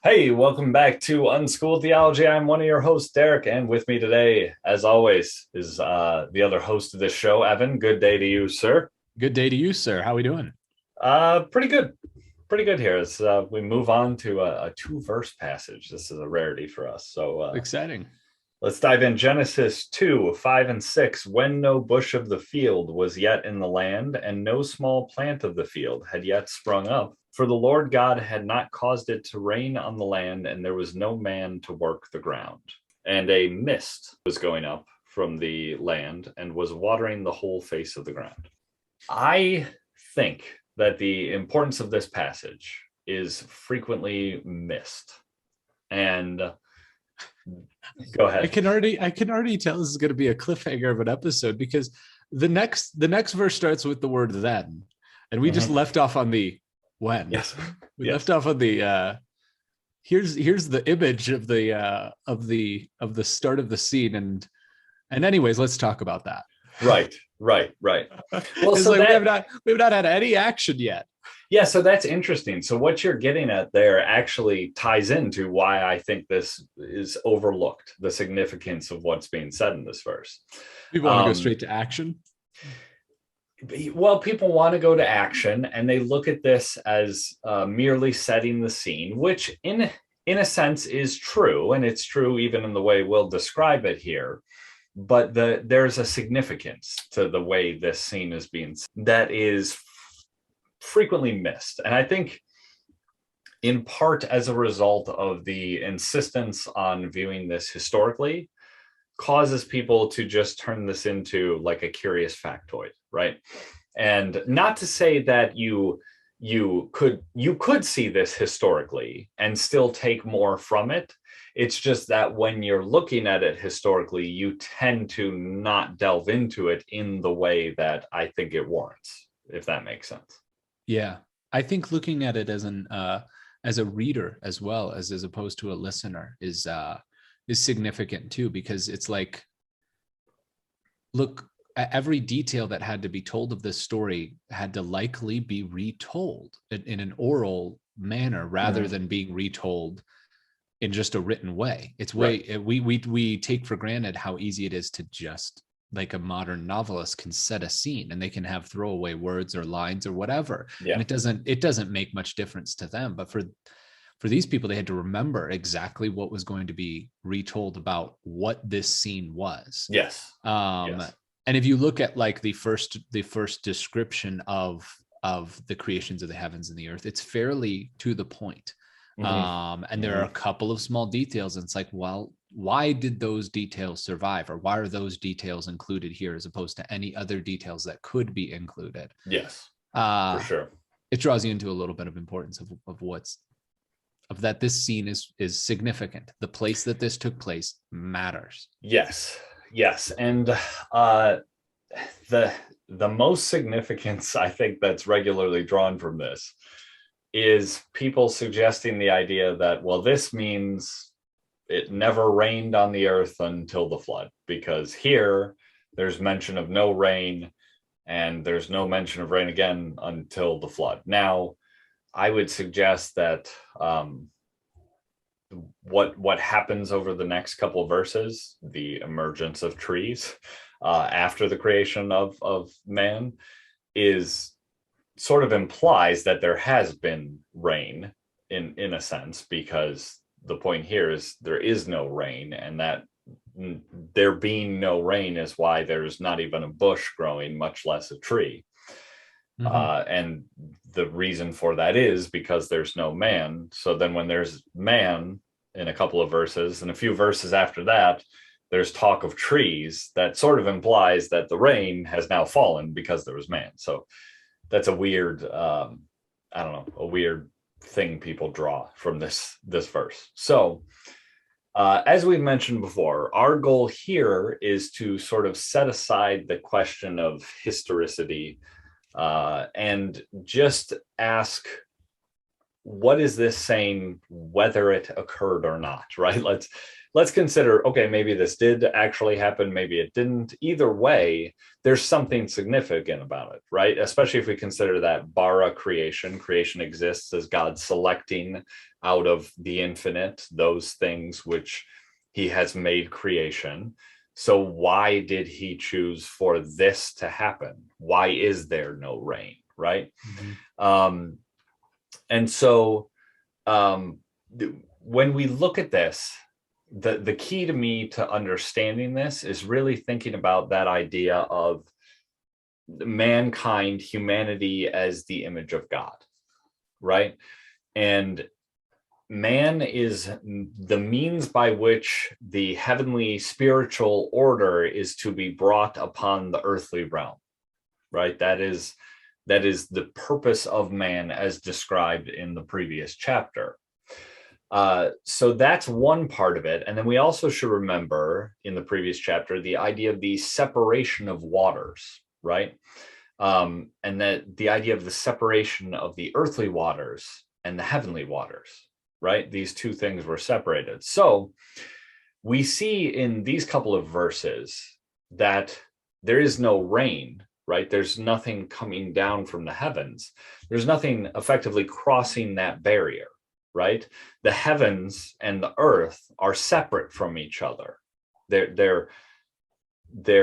Hey, welcome back to Unschooled Theology. I'm one of your hosts, Derick, and with me today, as always, is the other host of this show, Evan. Good day to you, sir. Good day to you, sir. How are we doing? Pretty good. Pretty good here as we move on to a two-verse passage. This is a rarity for us. So Exciting. let's dive in. Genesis 2, 5 and 6. When no bush of the field was yet in the land, and no small plant of the field had yet sprung up, for the Lord God had not caused it to rain on the land, and there was no man to work the ground. And a mist was going up from the land and was watering the whole face of the ground. I think that the importance of this passage is frequently missed. And go I ahead. can already tell this is going to be a cliffhanger of an episode because the next verse starts with the word then, and we just left off on the when. Yes. We Yes. left off on the here's the image of the start of the scene, and anyways, let's talk about that. Right. Well, It's so like that we have not had any action yet. yeah, so that's interesting. So what you're getting at there actually ties into why I think this is overlooked, the significance of what's being said in this verse. We want to go straight to action. Well, people want to go to action, and they look at this as merely setting the scene, which in a sense is true, and it's true even in the way we'll describe it here. But there's a significance to the way this scene is being that is frequently missed, and I think in part as a result of the insistence on viewing this historically causes people to just turn this into like a curious factoid, right? And not to say that you could see this historically and still take more from it. It's just that when you're looking at it historically, you tend to not delve into it in the way that I think it warrants, if that makes sense. Yeah, I think looking at it as a reader as well as opposed to a listener is significant too, because it's like, look, every detail that had to be told of this story had to likely be retold in an oral manner rather than being retold in just a written way. It's way Right. we take for granted how easy it is to just, like, a modern novelist can set a scene and they can have throwaway words or lines or whatever, and Yeah. it doesn't make much difference to them. But for these people, they had to remember exactly what was going to be retold about what this scene was. Yes. um Yes. and if you look at like the first description of the creations of the heavens and the earth, it's fairly to the point. Mm-hmm. And there are a couple of small details, and it's like, well, why did those details survive, or why are those details included here as opposed to any other details that could be included? Yes, for uh sure. it draws you into a little bit of importance of what's of that this scene is significant. The place that this took place matters. Yes. Yes. And uh, the the most significance I think that's regularly drawn from this is people suggesting the idea that, well, this means it never rained on the earth until the flood, because here there's mention of no rain and there's no mention of rain again until the flood. Now, I would suggest that what happens over the next couple of verses, the emergence of trees after the creation of man, is sort of implies that there has been rain in a sense, because the point here is there is no rain, and that there being no rain is why there's not even a bush growing, much less a tree. Mm-hmm. And the reason for that is because there's no man. So then when there's man in a couple of verses, and a few verses after that, there's talk of trees, that sort of implies that the rain has now fallen because there was man. So that's a weird, I don't know, a weird thing people draw from this verse. So as we mentioned before, our goal here is to sort of set aside the question of historicity and just ask what is this saying, whether it occurred or not, right? Let's consider, okay, maybe this did actually happen, maybe it didn't. Either way, there's something significant about it, right? Especially if we consider that bara creation exists as God selecting out of the infinite those things which he has made creation. So why did he choose for this to happen? Why is there no rain, right? And so when we look at this, the key to me to understanding this is really thinking about that idea of mankind, humanity as the image of God, right? And man is the means by which the heavenly spiritual order is to be brought upon the earthly realm, right? That is the purpose of man as described in the previous chapter. So that's one part of it. And then we also should remember in the previous chapter the idea of the separation of waters, right? And that the idea of the separation of the earthly waters and the heavenly waters, right? These two things were separated. So we see in these couple of verses that there is no rain, right? There's nothing coming down from the heavens. There's nothing effectively crossing that barrier, right? The heavens and the earth are separate from each other. They're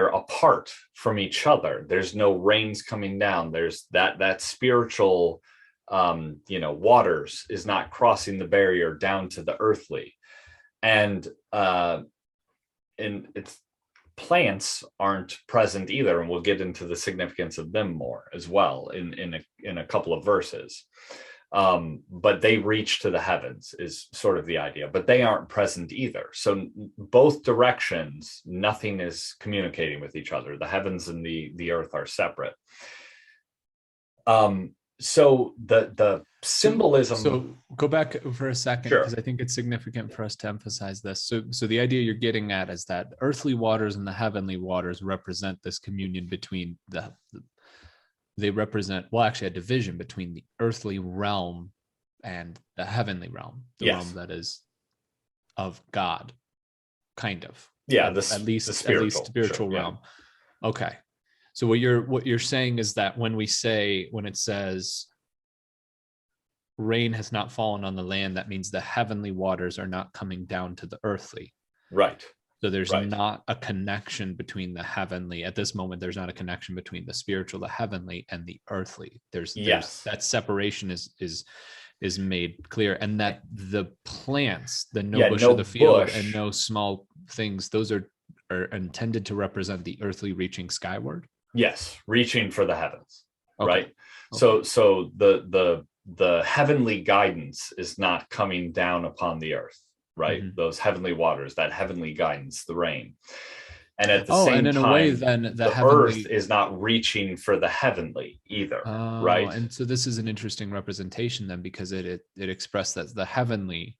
apart from each other. There's no rains coming down. There's that spiritual waters is not crossing the barrier down to the earthly. And it's plants aren't present either, and we'll get into the significance of them more as well in a couple of verses. But they reach to the heavens is sort of the idea, but they aren't present either. So both directions, nothing is communicating with each other. The heavens and the earth are separate. So the symbolism. So go back for a second, Sure. because I think it's significant for us to emphasize this. So the idea you're getting at is that the earthly waters and the heavenly waters represent this communion between they represent, well, actually a division between the earthly realm and the heavenly realm, the Yes. realm that is of God, kind of. Yeah, at least the spiritual, spiritual sure, realm. Yeah. Okay. So what you're saying is that when it says rain has not fallen on the land, that means the heavenly waters are not coming down to the earthly. Right. So there's not a connection between the heavenly at this moment. There's not a connection between the spiritual, the heavenly, and the earthly. There's that separation is made clear, and that the plants, the bush of the field, and no small things, those are intended to represent the earthly reaching skyward. Yes, reaching for the heavens. Okay. Right. Okay. So the heavenly guidance is not coming down upon the earth. Right. Mm-hmm. Those heavenly waters, that heavenly guidance, the rain. And at the same time, a way, then the earth is not reaching for the heavenly either. Right. And so this is an interesting representation then, because it expressed that the heavenly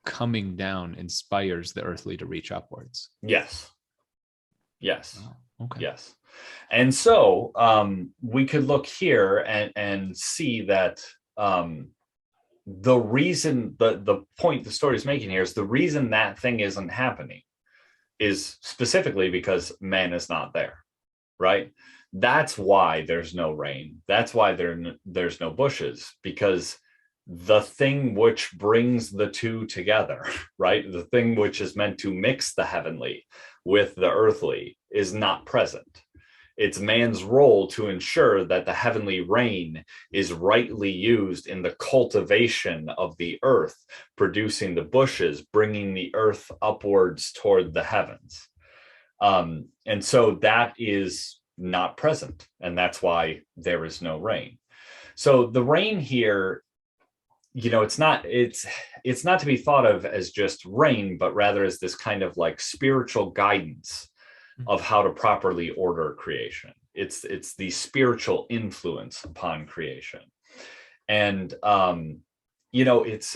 coming down inspires the earthly to reach upwards. Yes. Okay. Yes. And so we could look here and see that the reason, the point the story is making here is the reason that thing isn't happening is specifically because man is not there, right? That's why there's no rain. That's why there's no bushes, because the thing which brings the two together, right? The thing which is meant to mix the heavenly with the earthly is not present. It's man's role to ensure that the heavenly rain is rightly used in the cultivation of the earth, producing the bushes, bringing the earth upwards toward the heavens. And so that is not present, and that's why there is no rain. So the rain here, it's not to be thought of as just rain, but rather as this kind of like spiritual guidance of how to properly order creation. It's the spiritual influence upon creation. And it's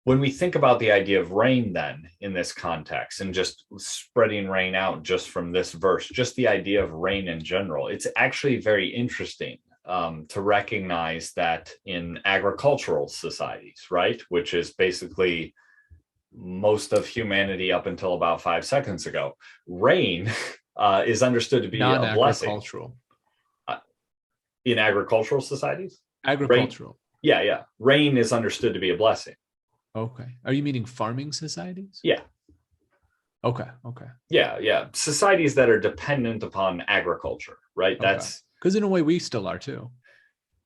when we think about the idea of rain then in this context, and just spreading rain out just from this verse, just the idea of rain in general, it's actually very interesting to recognize that in agricultural societies, right, which is basically most of humanity up until about 5 seconds ago, rain is understood to be a blessing. Non-agricultural. In agricultural societies, rain, Agricultural. yeah, rain is understood to be a blessing. Okay. Are you meaning farming societies? Yeah. Okay. Okay. Yeah. Societies that are dependent upon agriculture, right? Okay. That's, Because in a way we still are too.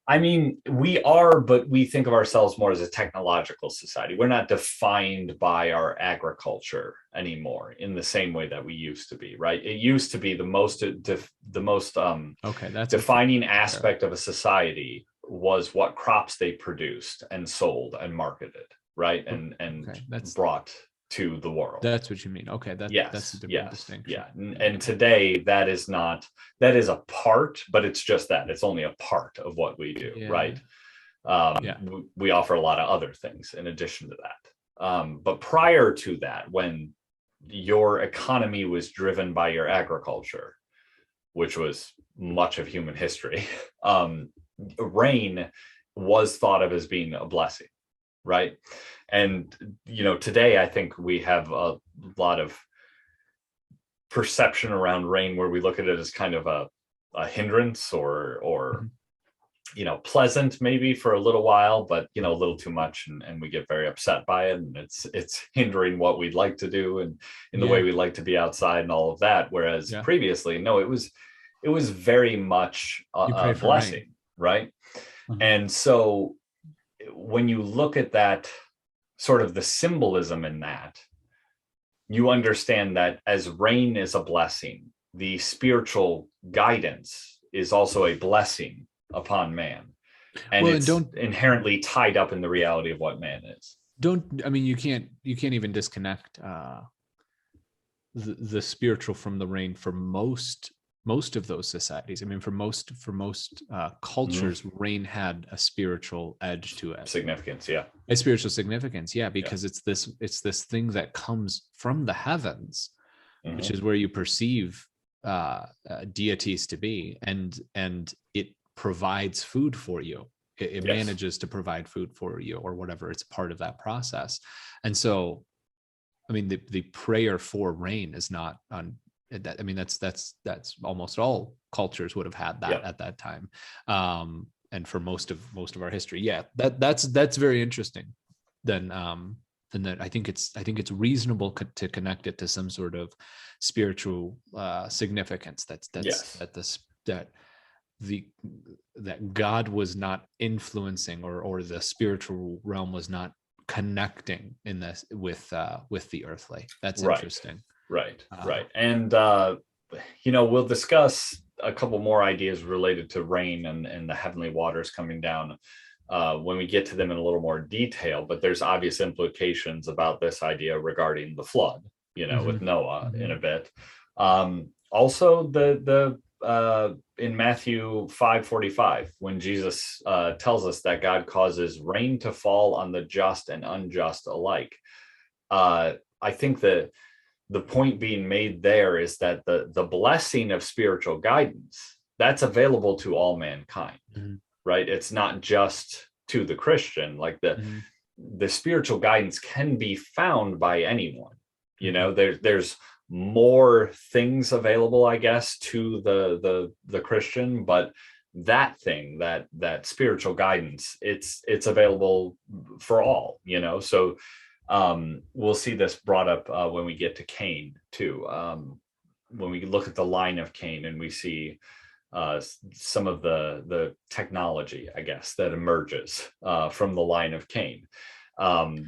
I mean, we are, but we think of ourselves more as a technological society. We're not defined by our agriculture anymore in the same way that we used to be, right? It used to be the most Okay, that's defining aspect of a society was what crops they produced and sold and marketed, right? And okay, that's brought to the world. That's what you mean. Okay, that's a different distinction. Yeah. And today that is a part, but it's just that it's only a part of what we do, right? We offer a lot of other things in addition to that. But prior to that, when your economy was driven by your agriculture, which was much of human history, rain was thought of as being a blessing, right? And today I think we have a lot of perception around rain where we look at it as kind of a hindrance or pleasant maybe for a little while, but a little too much, and we get very upset by it, and it's hindering what we'd like to do and in the way we like to be outside and all of that. Whereas previously, no, it was very much a blessing, right? And so when you look at that, sort of the symbolism in that, you understand that as rain is a blessing, the spiritual guidance is also a blessing upon man. And it's inherently tied up in the reality of what man is. You can't even disconnect the spiritual from the rain for most of those societies. I mean, for most cultures, rain had a spiritual edge to it. Significance, yeah. A spiritual significance, yeah, because it's this thing that comes from the heavens, which is where you perceive deities to be, and it provides food for you. It manages to provide food for you, or whatever. It's part of that process. And so, I mean, the prayer for rain is not on. I mean, that's almost all cultures would have had that at that time, and for most of our history, that's very interesting. Then that I think it's reasonable to connect it to some sort of spiritual significance. That God was not influencing, or the spiritual realm was not connecting in this with the earthly. That's interesting. Right. And, we'll discuss a couple more ideas related to rain and the heavenly waters coming down when we get to them in a little more detail. But there's obvious implications about this idea regarding the flood, with Noah in a bit. Also, the in Matthew 5:45, when Jesus tells us that God causes rain to fall on the just and unjust alike. I think that the point being made there is that the blessing of spiritual guidance, that's available to all mankind, right? It's not just to the Christian. Like the spiritual guidance can be found by anyone. There's more things available, I guess, to the Christian, but that thing, that spiritual guidance, it's available for all, so we'll see this brought up when we get to Cain too. When we look at the line of Cain and we see some of the technology, I guess, that emerges from the line of Cain.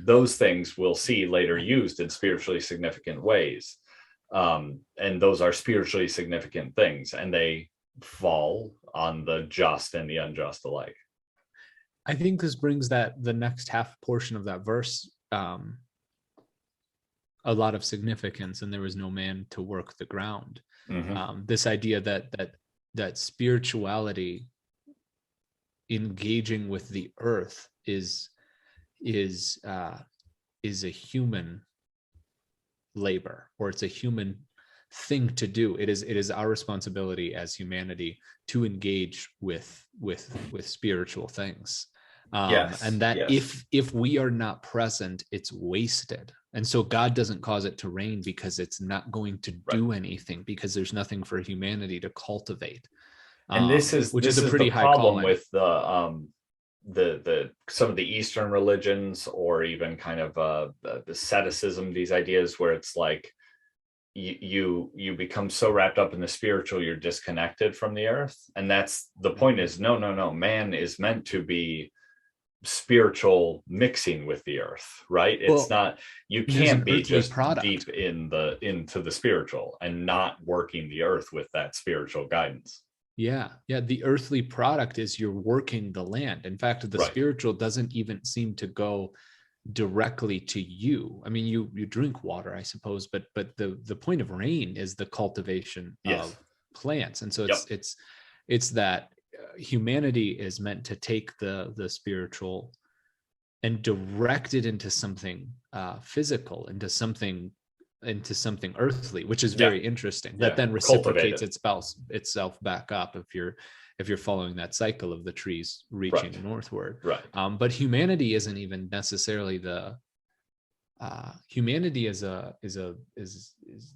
Those things we'll see later used in spiritually significant ways. And those are spiritually significant things, and they fall on the just and the unjust alike. I think this brings the next half portion of that verse a lot of significance. And there was no man to work the ground. This idea that spirituality engaging with the earth is a human labor, or it's a human thing to do. It is our responsibility as humanity to engage with spiritual things. And Yes, that yes, if we are not present, it's wasted. And so God doesn't cause it to rain because it's not going to right. do anything, because there's nothing for humanity to cultivate, And which is this a is the pretty high problem calling. with the some of the Eastern religions, or even kind of the asceticism, these ideas where it's like you become so wrapped up in the spiritual you're disconnected from the earth. And that's the point, is no, no, no, man is meant to be spiritual mixing with the earth, right? It's Well, not, you there's can't an be earthly just deep product. in the into the spiritual and not working the earth with that spiritual guidance. Yeah, yeah. The earthly product is you're working the land. In fact, the Right. spiritual doesn't even seem to go directly to you. I mean, you drink water, I suppose, but the point of rain is the cultivation Yes. of plants. And so Yep. it's that humanity is meant to take the spiritual and direct it into something physical, into something earthly, which is Yeah. very interesting. That Yeah. then Cultivate reciprocates it. itself back up if you're following that cycle of the trees Right. reaching northward. Right. But humanity isn't even necessarily the humanity is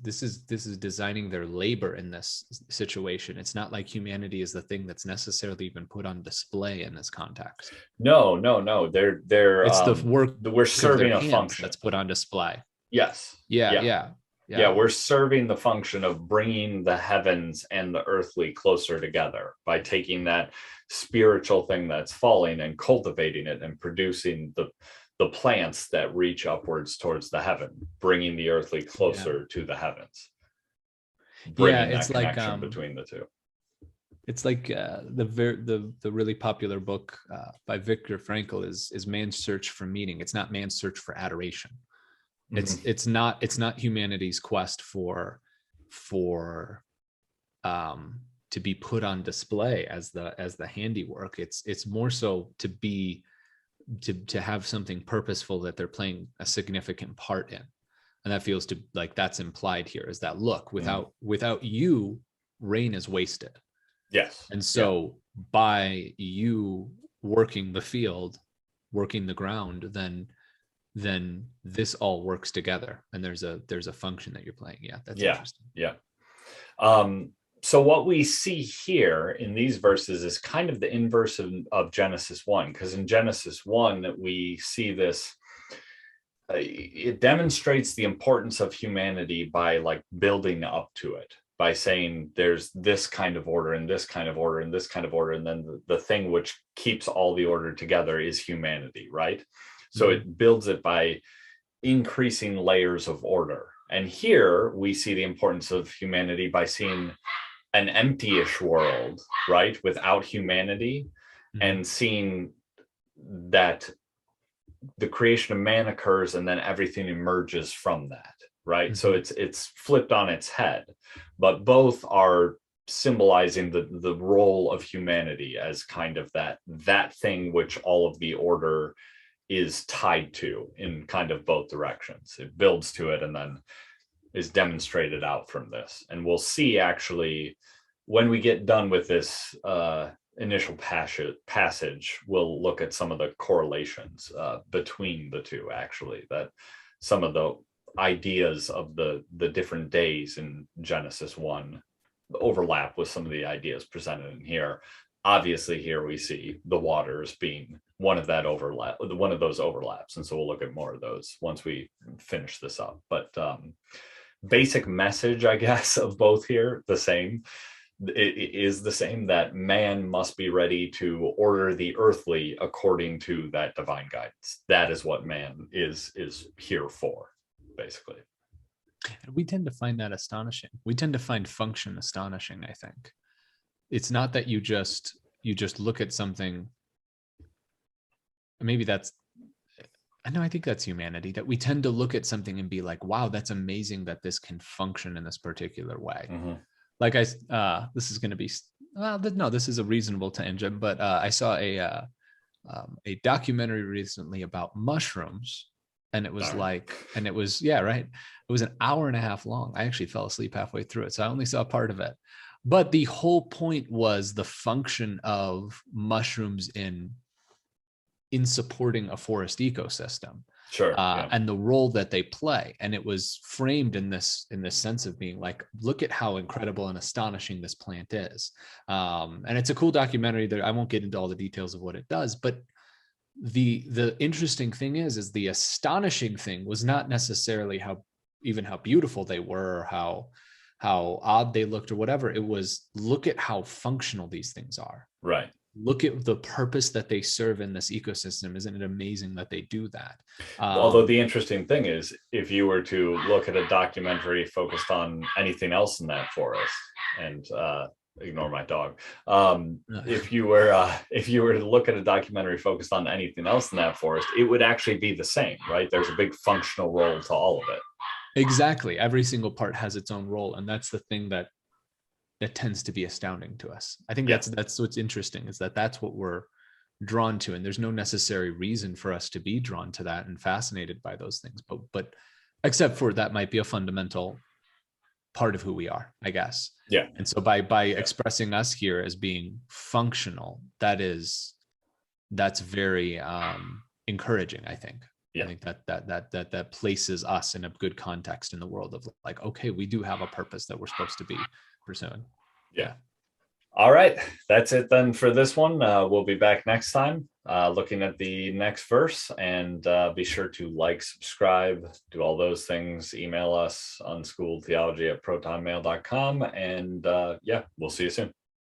this is designing their labor in this situation. It's not like humanity is the thing that's necessarily been put on display in this context. No, no, no. They're It's the work we're of their serving a hands function. that's put on display. Yes. Yeah, Yeah. yeah, Yeah, yeah, we're serving the function of bringing the heavens and the earthly closer together by taking that spiritual thing that's falling and cultivating it and producing the plants that reach upwards towards the heaven, bringing the earthly yeah, closer to the heavens, yeah. bringing that It's like connection between the two. the really popular book by Viktor Frankl is Man's Search for Meaning. It's not man's search for adoration. Mhm. It's not humanity's quest for to be put on display as the handiwork. It's more so to have something purposeful that they're playing a significant part in. And that feels to like that's implied here, is that look, Mhm. without you, rain is wasted. Yes. And Yeah. so by you working the field, working the ground, then this all works together, and there's a function that you're playing. Yeah, that's Yeah. interesting. Yeah. Um, so what we see here in these verses is kind of the inverse of Genesis 1, because in Genesis 1, we see this, it demonstrates the importance of humanity by like building up to it, by saying there's this kind of order and this kind of order and this kind of order. And then the thing which keeps all the order together is humanity, right? So Mhm. it builds it by increasing layers of order. And here we see the importance of humanity by seeing an empty-ish world, right, without humanity, Mhm. and seeing that the creation of man occurs and then everything emerges from that, right? So Mhm. it's flipped on its head, but both are symbolizing the role of humanity as kind of that thing which all of the order is tied to in kind of both directions. It builds to it and then is demonstrated out from this. And we'll see actually when we get done with this initial passage, we'll look at some of the correlations between the two, actually, that some of the ideas of the different days in Genesis 1 overlap with some of the ideas presented in here. Obviously, here we see the waters being one of those overlaps. And so we'll look at more of those once we finish this up. But basic message, I guess, of both here, the same. It is the same, that man must be ready to order the earthly according to that divine guidance. That is what man is here for, basically. And we tend to find that astonishing. We tend to find function astonishing, I think. It's not that you just look at something. Maybe that's I know, I think that's humanity, that we tend to look at something and be like, wow, that's amazing that this can function in this particular way. Mm-hmm. Like this is going to be, well, no, this is a reasonable tangent, but I saw a documentary recently about mushrooms And it was Darn. and it was, yeah, right. It was an hour and a half long. I actually fell asleep halfway through it. So I only saw part of it. But the whole point was the function of mushrooms in supporting a forest ecosystem, Sure. Yeah. and the role that they play. And it was framed in this sense of being like, look at how incredible and astonishing this plant is. And it's a cool documentary that I won't get into all the details of what it does, but the interesting thing is the astonishing thing was not necessarily how beautiful they were, or how odd they looked or whatever. It was, look at how functional these things are. Right. Look at the purpose that they serve in this ecosystem. Isn't it amazing that they do that? Although the interesting thing is, if you were to look at a documentary focused on anything else in that forest, and ignore my dog, if you were to look at a documentary focused on anything else in that forest, it would actually be the same, right? There's a big functional role to all of it. Exactly. Every single part has its own role, and that's the thing that tends to be astounding to us. I think that's what's interesting, is that's what we're drawn to, and there's no necessary reason for us to be drawn to that and fascinated by those things, but except for that might be a fundamental part of who we are, I guess. Yeah. And so by expressing us here as being functional, that's very encouraging, I think. Yeah. I think that places us in a good context in the world of like, okay, we do have a purpose that we're supposed to be pursuing. Yeah. All right. That's it then for this one. We'll be back next time looking at the next verse, and be sure to like, subscribe, do all those things. Email us unschooltheology@protonmail.com. And yeah, we'll see you soon.